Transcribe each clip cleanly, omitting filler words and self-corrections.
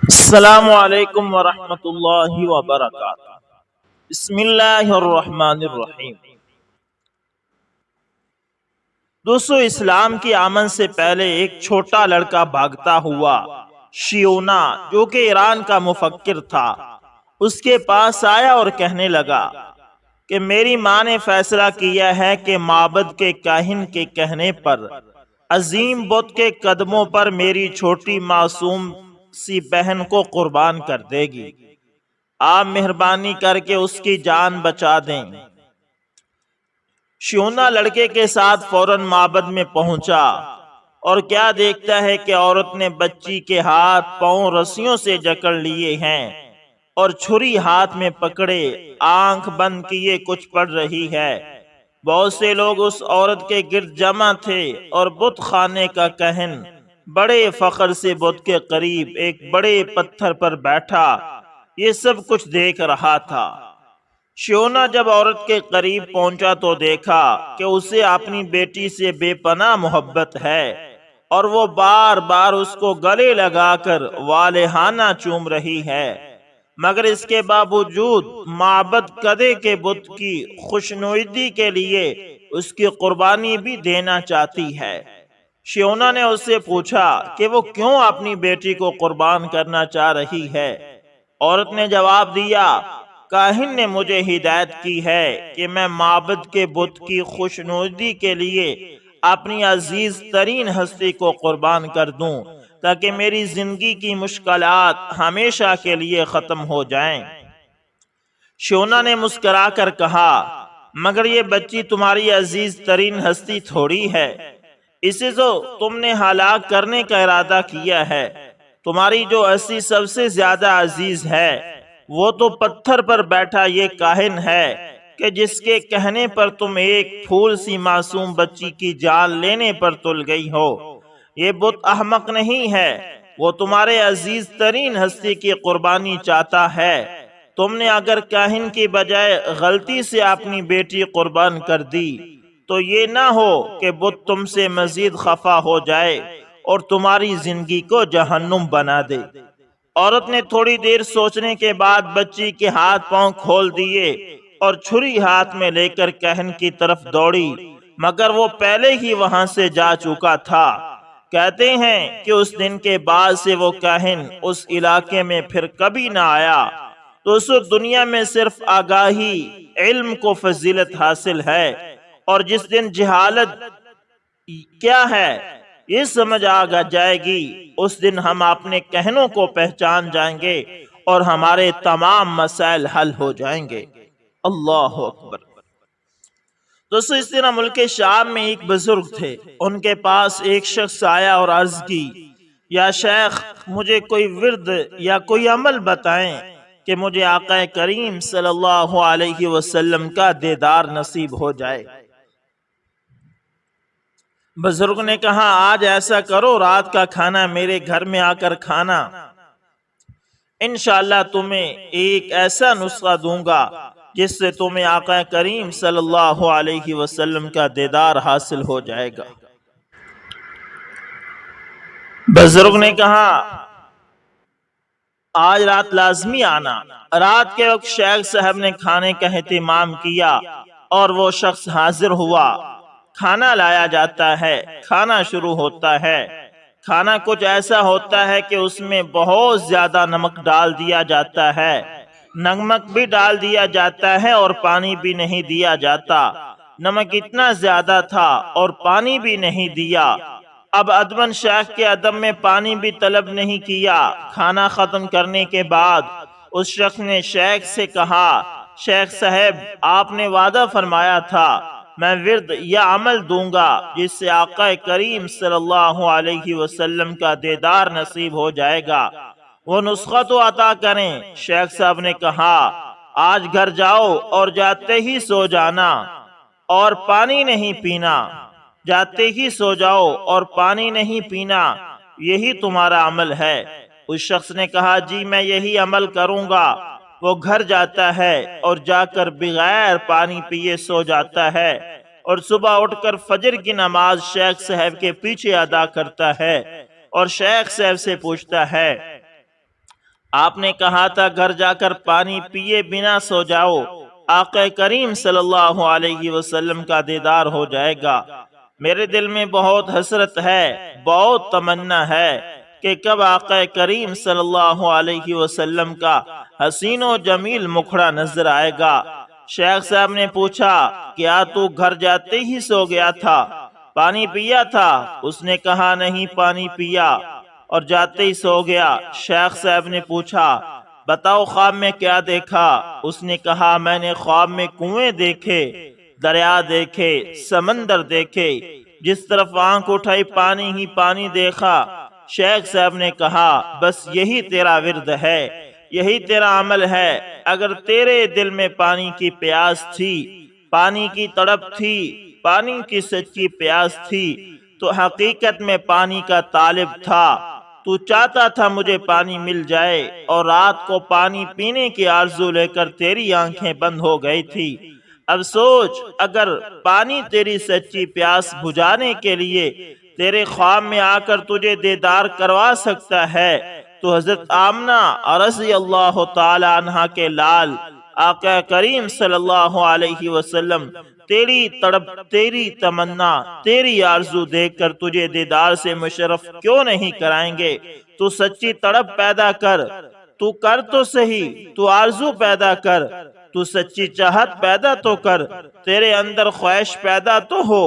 السلام علیکم ورحمۃ اللہ وبرکاتہ۔ بسم اللہ الرحمن الرحیم۔ دوستو، اسلام کی آمد سے پہلے ایک چھوٹا لڑکا بھاگتا ہوا شیونا، جو کہ ایران کا مفکر تھا، اس کے پاس آیا اور کہنے لگا کہ میری ماں نے فیصلہ کیا ہے کہ معبد کے کاہن کے کہنے پر عظیم بت کے قدموں پر میری چھوٹی معصوم سی بہن کو قربان کر دے گی۔ آپ مہربانی کر کے اس کی جان بچا دیں۔ شیونا لڑکے کے ساتھ فوراً معبد میں پہنچا اور کیا دیکھتا ہے کہ عورت نے بچی کے ہاتھ پاؤں رسیوں سے جکڑ لیے ہیں اور چھری ہاتھ میں پکڑے آنکھ بند کیے کچھ پڑھ رہی ہے۔ بہت سے لوگ اس عورت کے گرد جمع تھے اور بت خانے کا کاہن بڑے فخر سے بت کے قریب ایک بڑے پتھر پر بیٹھا یہ سب کچھ دیکھ رہا تھا۔ شیونا جب عورت کے قریب پہنچا تو دیکھا کہ اسے اپنی بیٹی سے بے پناہ محبت ہے اور وہ بار بار اس کو گلے لگا کر والہانہ چوم رہی ہے، مگر اس کے باوجود معبد کدے کے بت کی خوشنودی کے لیے اس کی قربانی بھی دینا چاہتی ہے۔ شیونا نے اس سے پوچھا کہ وہ کیوں اپنی بیٹی کو قربان کرنا چاہ رہی ہے۔ عورت نے جواب دیا، کاہن نے مجھے ہدایت کی ہے کہ میں معبد کے بت کی خوشنودی کے لیے اپنی عزیز ترین ہستی کو قربان کر دوں تاکہ میری زندگی کی مشکلات ہمیشہ کے لیے ختم ہو جائیں۔ شیونا نے مسکرا کر کہا، مگر یہ بچی تمہاری عزیز ترین ہستی تھوڑی ہے، اسے تو تم نے ہلاک کرنے کا ارادہ کیا ہے۔ تمہاری جو ہستی سب سے زیادہ عزیز ہے وہ تو پتھر پر بیٹھا یہ کاہن ہے کہ جس کے کہنے پر تم ایک پھول سی معصوم بچی کی جان لینے پر تل گئی ہو۔ یہ بت احمق نہیں ہے، وہ تمہارے عزیز ترین ہستی کی قربانی چاہتا ہے۔ تم نے اگر کاہن کی بجائے غلطی سے اپنی بیٹی قربان کر دی تو یہ نہ ہو کہ بت تم سے مزید خفا ہو جائے اور تمہاری زندگی کو جہنم بنا دے۔ عورت نے تھوڑی دیر سوچنے کے بعد بچی کے ہاتھ پاؤں کھول دیے اور چھری ہاتھ میں لے کر کاہن کی طرف دوڑی، مگر وہ پہلے ہی وہاں سے جا چکا تھا۔ کہتے ہیں کہ اس دن کے بعد سے وہ کاہن اس علاقے میں پھر کبھی نہ آیا۔ تو اس دنیا میں صرف آگاہی علم کو فضیلت حاصل ہے، اور جس دن جہالت کیا ہے یہ سمجھ آ جائے گی، اس دن ہم اپنے کہنوں کو پہچان جائیں گے اور ہمارے تمام مسائل حل ہو جائیں گے۔ اللہ اکبر۔ دوستو، اس طرح ملک شام میں ایک بزرگ تھے، ان کے پاس ایک شخص آیا اور عرض کی، یا شیخ، مجھے کوئی ورد یا کوئی عمل بتائیں کہ مجھے آقا کریم صلی اللہ علیہ وسلم کا دیدار نصیب ہو جائے۔ بزرگ نے کہا، آج ایسا کرو، رات کا کھانا میرے گھر میں آ کر کھانا، انشاءاللہ تمہیں ایک ایسا نسخہ دوں گا جس سے تمہیں آقا کریم صلی اللہ علیہ وسلم کا دیدار حاصل ہو جائے گا۔ بزرگ نے کہا، آج رات لازمی آنا۔ رات کے وقت شیخ صاحب نے کھانے کا اہتمام کیا اور وہ شخص حاضر ہوا۔ کھانا لایا جاتا ہے، کھانا شروع ہوتا ہے۔ کھانا کچھ ایسا ہوتا ہے کہ اس میں بہت زیادہ نمک ڈال دیا جاتا ہے، نمک بھی ڈال دیا جاتا ہے اور پانی بھی نہیں دیا جاتا۔ نمک اتنا زیادہ تھا اور پانی بھی نہیں دیا۔ اب ادباً شیخ کے ادب میں پانی بھی طلب نہیں کیا۔ کھانا ختم کرنے کے بعد اس شخص نے شیخ سے کہا، شیخ صاحب، آپ نے وعدہ فرمایا تھا میں ورد یا عمل دوں گا جس سے آقا کریم صلی اللہ علیہ وسلم کا دیدار نصیب ہو جائے گا، وہ نسخہ تو عطا کریں۔ شیخ صاحب نے کہا، آج گھر جاؤ اور جاتے ہی سو جانا اور پانی نہیں پینا۔ جاتے ہی سو جاؤ اور پانی نہیں پینا، یہی تمہارا عمل ہے۔ اس شخص نے کہا، جی میں یہی عمل کروں گا۔ وہ گھر جاتا ہے اور جا کر بغیر پانی پیے سو جاتا ہے اور صبح اٹھ کر فجر کی نماز شیخ صاحب کے پیچھے ادا کرتا ہے اور شیخ صاحب سے پوچھتا ہے، آپ نے کہا تھا گھر جا کر پانی پیے بنا سو جاؤ، آقا کریم صلی اللہ علیہ وسلم کا دیدار ہو جائے گا۔ میرے دل میں بہت حسرت ہے، بہت تمنا ہے کہ کب آقا کریم صلی اللہ علیہ وسلم کا حسین و جمیل مکھڑا نظر آئے گا۔ شیخ صاحب نے پوچھا، کیا تو گھر جاتے ہی سو گیا تھا؟ پانی پیا تھا؟ اس نے کہا نہیں پانی پیا اور جاتے ہی سو گیا۔ شیخ صاحب نے پوچھا، بتاؤ خواب میں کیا دیکھا؟ اس نے کہا میں نے خواب میں کنویں دیکھے، دریا دیکھے، سمندر دیکھے، جس طرف آنکھ اٹھائی پانی ہی پانی دیکھا۔ شیخ صاحب نے کہا بس یہی تیرا ورد ہے، یہی تیرا عمل ہے۔ اگر تیرے دل میں پانی کی پیاس تھی، پانی کی تڑپ تھی، پانی کی سچی پیاس تھی تو حقیقت میں پانی کا طالب تھا۔ تو چاہتا تھا مجھے پانی مل جائے اور رات کو پانی پینے کی آرزو لے کر تیری آنکھیں بند ہو گئی تھی۔ اب سوچ، اگر پانی تیری سچی پیاس بجھانے کے لیے تیرے خواب میں آ کر تجھے دیدار کروا سکتا ہے تو حضرت آمنہ رضی اللہ تعالی عنہا کے لال آقا کریم صلی اللہ علیہ وسلم تیری تڑپ، تیری تمنا، تیری آرزو دیکھ کر تجھے دیدار سے مشرف کیوں نہیں کرائیں گے؟ تو سچی تڑپ پیدا کر، تو کر تو صحیح، تو آرزو پیدا کر، تو سچی چاہت پیدا تو کر، تیرے اندر خواہش پیدا تو ہو،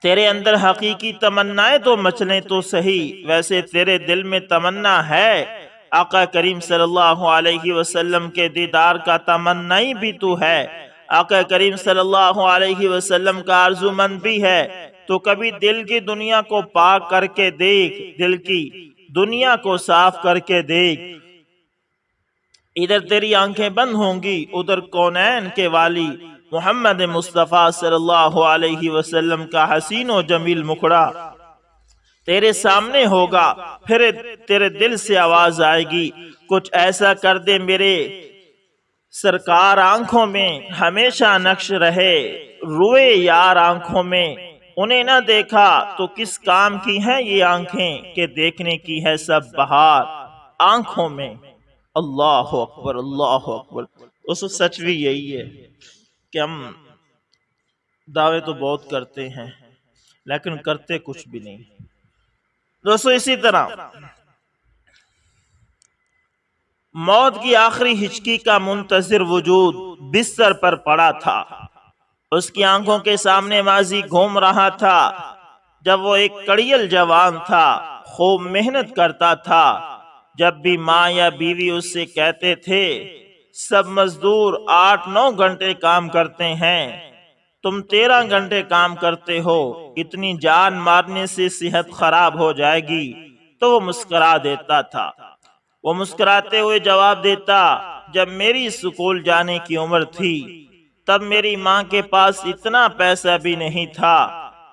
تیرے اندر حقیقی تمنائیں تو مچلیں تو صحیح۔ ویسے تیرے دل میں تمنا ہے، آقا کریم صلی اللہ علیہ وسلم کے دیدار کا تمنائی بھی تو ہے، آقا کریم صلی اللہ علیہ وسلم کا آرزو مند بھی ہے، تو کبھی دل کی دنیا کو پاک کر کے دیکھ، دل کی دنیا کو صاف کر کے دیکھ۔ ادھر تیری آنکھیں بند ہوں گی، ادھر کونین کے والی محمد مصطفیٰ صلی اللہ علیہ وسلم کا حسین و جمیل مکھڑا تیرے سامنے ہوگا۔ پھر تیرے دل سے آواز آئے گی، کچھ ایسا کر دے میرے سرکار آنکھوں میں ہمیشہ نقش رہے، روئے یار آنکھوں میں انہیں نہ دیکھا تو کس کام کی ہیں یہ آنکھیں کہ دیکھنے کی ہے سب بہار آنکھوں میں۔ اللہ اکبر، اللہ اکبر۔ اس سچ بھی یہی ہے کہ ہم دعوے تو بہت کرتے ہیں لیکن کرتے کچھ بھی نہیں۔ دوستو اسی طرح موت کی آخری ہچکی کا منتظر وجود بستر پر پڑا تھا۔ اس کی آنکھوں کے سامنے ماضی گھوم رہا تھا جب وہ ایک کڑیل جوان تھا، خوب محنت کرتا تھا۔ جب بھی ماں یا بیوی اس سے کہتے تھے سب مزدور 8-9 گھنٹے کام کرتے ہیں، تم 13 گھنٹے کام کرتے ہو، اتنی جان مارنے سے صحت خراب ہو جائے گی، تو وہ مسکرا دیتا تھا۔ وہ مسکراتے ہوئے جواب دیتا، جب میری سکول جانے کی عمر تھی تب میری ماں کے پاس اتنا پیسہ بھی نہیں تھا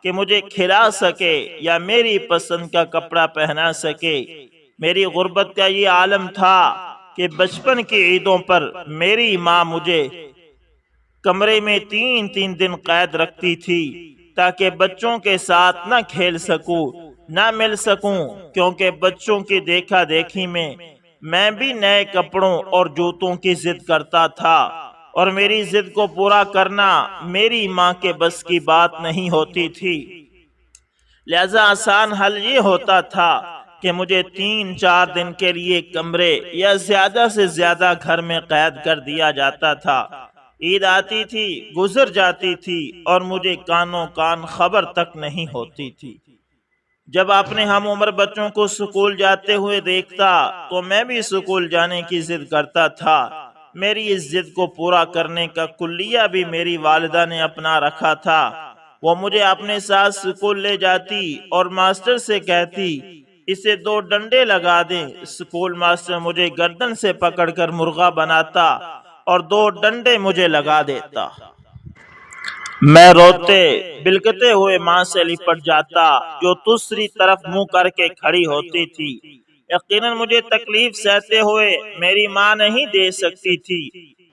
کہ مجھے کھلا سکے یا میری پسند کا کپڑا پہنا سکے۔ میری غربت کا یہ عالم تھا کہ بچپن کی عیدوں پر میری ماں مجھے کمرے میں 3 دن قید رکھتی تھی تاکہ بچوں کے ساتھ نہ کھیل سکوں، نہ مل سکوں، کیونکہ بچوں کی دیکھا دیکھی میں بھی نئے کپڑوں اور جوتوں کی ضد کرتا تھا، اور میری ضد کو پورا کرنا میری ماں کے بس کی بات نہیں ہوتی تھی۔ لہذا آسان حل یہ ہوتا تھا کہ مجھے 3-4 دن کے لیے کمرے یا زیادہ سے زیادہ گھر میں قید کر دیا جاتا تھا۔ عید آتی تھی، گزر جاتی تھی اور مجھے کانوں کان خبر تک نہیں ہوتی تھی۔ جب اپنے ہم عمر بچوں کو سکول جاتے ہوئے دیکھتا تو میں بھی سکول جانے کی ضد کرتا تھا۔ میری اس ضد کو پورا کرنے کا کلیہ بھی میری والدہ نے اپنا رکھا تھا۔ وہ مجھے اپنے ساتھ سکول لے جاتی اور ماسٹر سے کہتی اسے 2 ڈنڈے لگا دیں۔ سکول ماسٹر مجھے گردن سے پکڑ کر مرغا بناتا اور 2 ڈنڈے مجھے لگا دیتا۔ میں روتے بلکتے ہوئے ماں سے لپٹ جاتا جو دوسری طرف منہ کر کے کھڑی ہوتی تھی۔ یقیناً مجھے تکلیف سہتے ہوئے میری ماں نہیں دے سکتی تھی،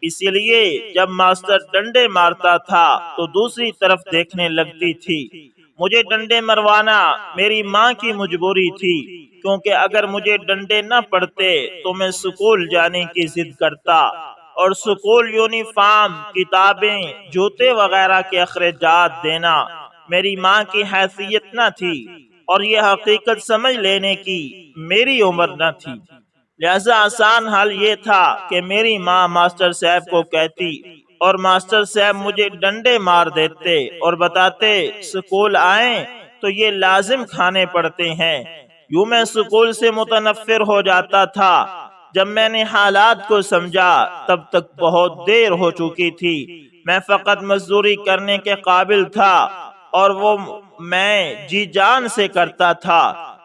اسی لیے جب ماسٹر ڈنڈے مارتا تھا تو دوسری طرف دیکھنے لگتی تھی۔ مجھے ڈنڈے مروانا میری ماں کی مجبوری تھی۔ کیونکہ اگر مجھے ڈنڈے نہ پڑتے تو میں سکول جانے کی ضد کرتا، اور سکول یونیفارم، کتابیں، جوتے وغیرہ کے اخراجات دینا میری ماں کی حیثیت نہ تھی، اور یہ حقیقت سمجھ لینے کی میری عمر نہ تھی۔ لہذا آسان حل یہ تھا کہ میری ماں ماسٹر صاحب کو کہتی اور ماسٹر صاحب مجھے ڈنڈے مار دیتے اور بتاتے سکول آئیں تو یہ لازم کھانے پڑتے ہیں۔ یوں میں سکول سے متنفر ہو جاتا تھا۔ جب میں نے حالات کو سمجھا تب تک بہت دیر ہو چکی تھی۔ میں فقط مزدوری کرنے کے قابل تھا اور وہ میں جی جان سے کرتا تھا۔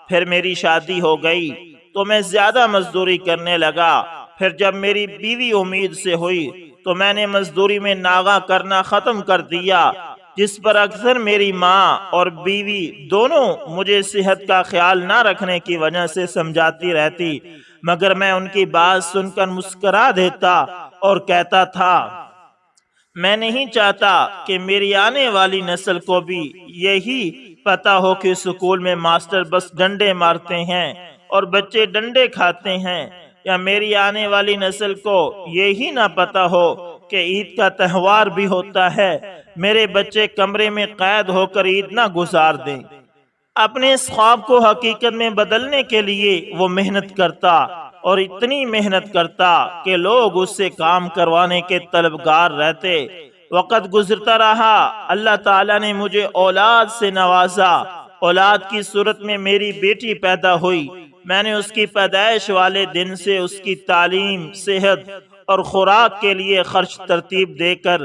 پھر میری شادی ہو گئی تو میں زیادہ مزدوری کرنے لگا۔ پھر جب میری بیوی امید سے ہوئی تو میں نے مزدوری میں ناغہ کرنا ختم کر دیا، جس پر اکثر میری ماں اور بیوی دونوں مجھے صحت کا خیال نہ رکھنے کی وجہ سے سمجھاتی رہتی، مگر میں ان کی بات سن کر مسکرا دیتا اور کہتا تھا میں نہیں چاہتا کہ میری آنے والی نسل کو بھی یہی پتا ہو کہ سکول میں ماسٹر بس ڈنڈے مارتے ہیں اور بچے ڈنڈے کھاتے ہیں، یا میری آنے والی نسل کو یہی نہ پتا ہو کہ عید کا تہوار بھی ہوتا ہے۔ میرے بچے کمرے میں قید ہو کر عید نہ گزار دیں۔ اپنے اس خواب کو حقیقت میں بدلنے کے لیے وہ محنت کرتا اور اتنی محنت کرتا کہ لوگ اس سے کام کروانے کے طلبگار رہتے۔ وقت گزرتا رہا، اللہ تعالیٰ نے مجھے اولاد سے نوازا۔ اولاد کی صورت میں میری بیٹی پیدا ہوئی۔ میں نے اس کی پیدائش والے دن سے اس کی تعلیم، صحت اور خوراک کے لیے خرچ ترتیب دے کر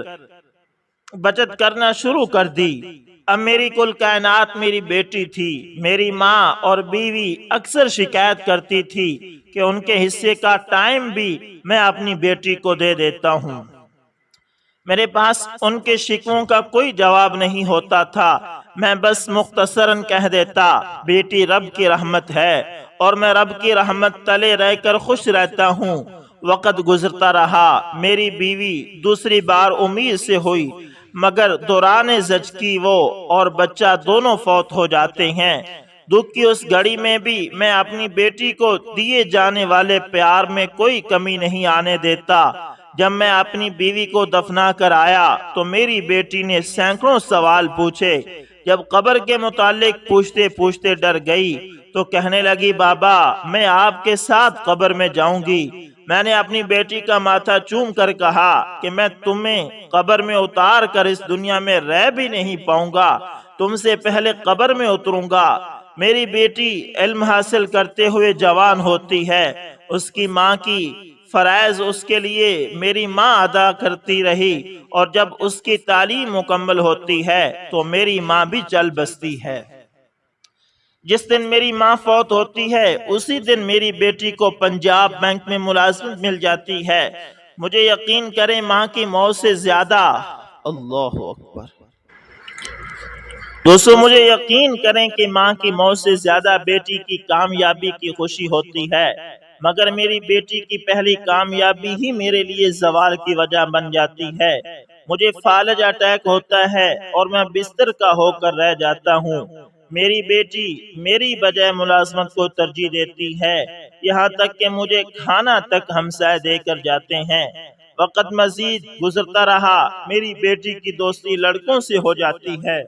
بچت کرنا شروع کر دی۔ اب میری کل کائنات میری بیٹی تھی۔ میری ماں اور بیوی اکثر شکایت کرتی تھی کہ ان کے حصے کا ٹائم بھی میں اپنی بیٹی کو دے دیتا ہوں۔ میرے پاس ان کے شکووں کا کوئی جواب نہیں ہوتا تھا۔ میں بس مختصراً کہہ دیتا بیٹی رب کی رحمت ہے اور میں رب کی رحمت تلے رہ کر خوش رہتا ہوں۔ وقت گزرتا رہا، میری بیوی دوسری بار امید سے ہوئی، مگر دوران زچگی وہ اور بچہ دونوں فوت ہو جاتے ہیں۔ دکھ کی اس گھڑی میں بھی میں اپنی بیٹی کو دیے جانے والے پیار میں کوئی کمی نہیں آنے دیتا۔ جب میں اپنی بیوی کو دفنا کر آیا تو میری بیٹی نے سینکڑوں سوال پوچھے۔ جب قبر کے متعلق پوچھتے پوچھتے ڈر گئی تو کہنے لگی بابا میں آپ کے ساتھ قبر میں جاؤں گی۔ میں نے اپنی بیٹی کا ماتھا چوم کر کہا کہ میں تمہیں قبر میں اتار کر اس دنیا میں رہ بھی نہیں پاؤں گا، تم سے پہلے قبر میں اتروں گا۔ میری بیٹی علم حاصل کرتے ہوئے جوان ہوتی ہے۔ اس کی ماں کی فرائض اس کے لیے میری ماں ادا کرتی رہی، اور جب اس کی تعلیم مکمل ہوتی ہے تو میری ماں بھی چل بستی ہے۔ جس دن میری ماں فوت ہوتی ہے اسی دن میری بیٹی کو پنجاب بینک میں ملازمت مل جاتی ہے۔ مجھے یقین کریں ماں کی موت سے زیادہ اللہ اکبر دوستو مجھے یقین کریں کہ ماں کی موت سے زیادہ بیٹی کی کامیابی کی خوشی ہوتی ہے، مگر میری بیٹی کی پہلی کامیابی ہی میرے لیے زوال کی وجہ بن جاتی ہے۔ مجھے فالج اٹیک ہوتا ہے اور میں بستر کا ہو کر رہ جاتا ہوں۔ میری بیٹی میری بجائے ملازمت کو ترجیح دیتی ہے، یہاں تک کہ مجھے کھانا تک ہمسائے دے کر جاتے ہیں۔ وقت مزید گزرتا رہا، میری بیٹی کی دوستی لڑکوں سے ہو جاتی ہے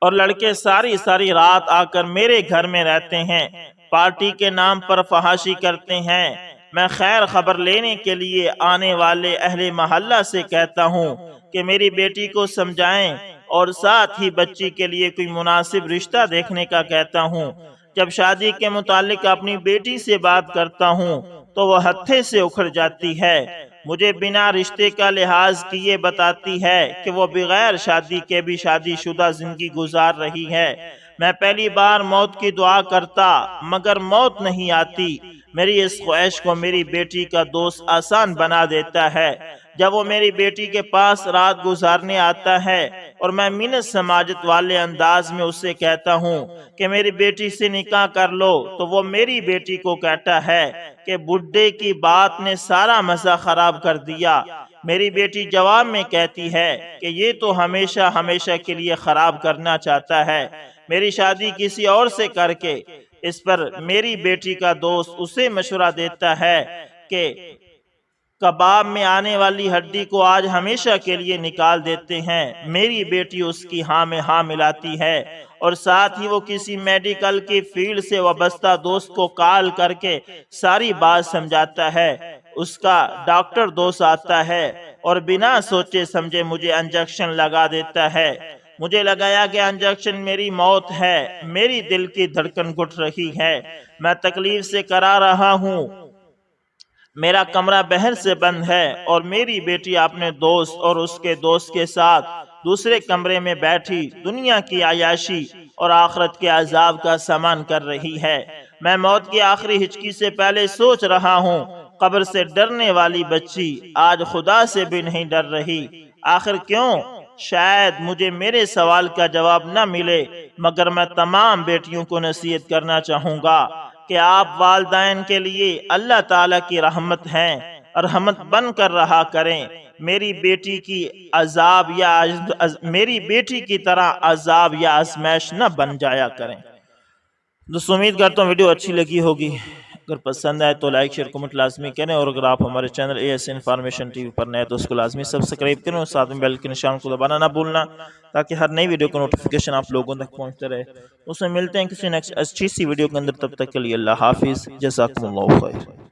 اور لڑکے ساری رات آ کر میرے گھر میں رہتے ہیں، پارٹی کے نام پر فحاشی کرتے ہیں۔ میں خیر خبر لینے کے لیے آنے والے اہل محلہ سے کہتا ہوں کہ میری بیٹی کو سمجھائیں، اور ساتھ ہی بچی کے لیے کوئی مناسب رشتہ دیکھنے کا کہتا ہوں۔ جب شادی کے متعلق اپنی بیٹی سے بات کرتا ہوں تو وہ ہتھے سے اکھڑ جاتی ہے۔ مجھے بنا رشتے کا لحاظ کیے بتاتی ہے کہ وہ بغیر شادی کے بھی شادی شدہ زندگی گزار رہی ہے۔ میں پہلی بار موت کی دعا کرتا مگر موت نہیں آتی۔ میری اس خواہش کو میری بیٹی کا دوست آسان بنا دیتا ہے۔ جب وہ میری بیٹی کے پاس رات گزارنے آتا ہے اور میں منت سماجت والے انداز میں اسے کہتا ہوں کہ میری بیٹی سے نکاح کر لو تو وہ میری بیٹی کو کہتا ہے کہ بڈھے کی بات نے سارا مزہ خراب کر دیا۔ میری بیٹی جواب میں کہتی ہے کہ یہ تو ہمیشہ کے لیے خراب کرنا چاہتا ہے، میری شادی کسی اور سے کر کے۔ اس پر میری بیٹی کا دوست اسے مشورہ دیتا ہے کہ کباب میں آنے والی ہڈی کو آج ہمیشہ کے لیے نکال دیتے ہیں۔ میری بیٹی اس کی ہاں میں ہاں ملاتی ہے اور ساتھ ہی وہ کسی میڈیکل کی فیلڈ سے وابستہ دوست کو کال کر کے ساری بات سمجھاتا ہے۔ اس کا ڈاکٹر دوست آتا ہے اور بنا سوچے سمجھے مجھے انجیکشن لگا دیتا ہے۔ مجھے لگایا کہ انجیکشن میری موت ہے۔ میری دل کی دھڑکن گھٹ رہی ہے، میں تکلیف سے کرا رہا ہوں۔ میرا کمرہ بہر سے بند ہے اور میری بیٹی اپنے دوست اور اس کے دوست کے ساتھ دوسرے کمرے میں بیٹھی دنیا کی عیاشی اور آخرت کے عذاب کا سامان کر رہی ہے۔ میں موت کی آخری ہچکی سے پہلے سوچ رہا ہوں، قبر سے ڈرنے والی بچی آج خدا سے بھی نہیں ڈر رہی۔ آخر کیوں؟ شاید مجھے میرے سوال کا جواب نہ ملے، مگر میں تمام بیٹیوں کو نصیحت کرنا چاہوں گا کہ آپ والدین کے لیے اللہ تعالیٰ کی رحمت ہیں، رحمت بن کر رہا کریں۔ میری بیٹی کی طرح عذاب یا آزمائش نہ بن جایا کریں۔ دوستو امید کرتا ہوں ویڈیو اچھی لگی ہوگی، اگر پسند آئے تو لائک شیئر کمنٹ لازمی کریں، اور اگر آپ ہمارے چینل AS انفارمیشن TV پر نئے تو اس کو لازمی سبسکرائب کریں اور ساتھ میں بیل کے نشان کو دبانا نہ بھولنا تاکہ ہر نئی ویڈیو کا نوٹیفیکیشن آپ لوگوں تک پہنچتے رہے۔ اس میں ملتے ہیں کسی نیکسٹ اچھی سی ویڈیو کے اندر، تب تک کے لیے اللہ حافظ، جزاکم اللہ خیر۔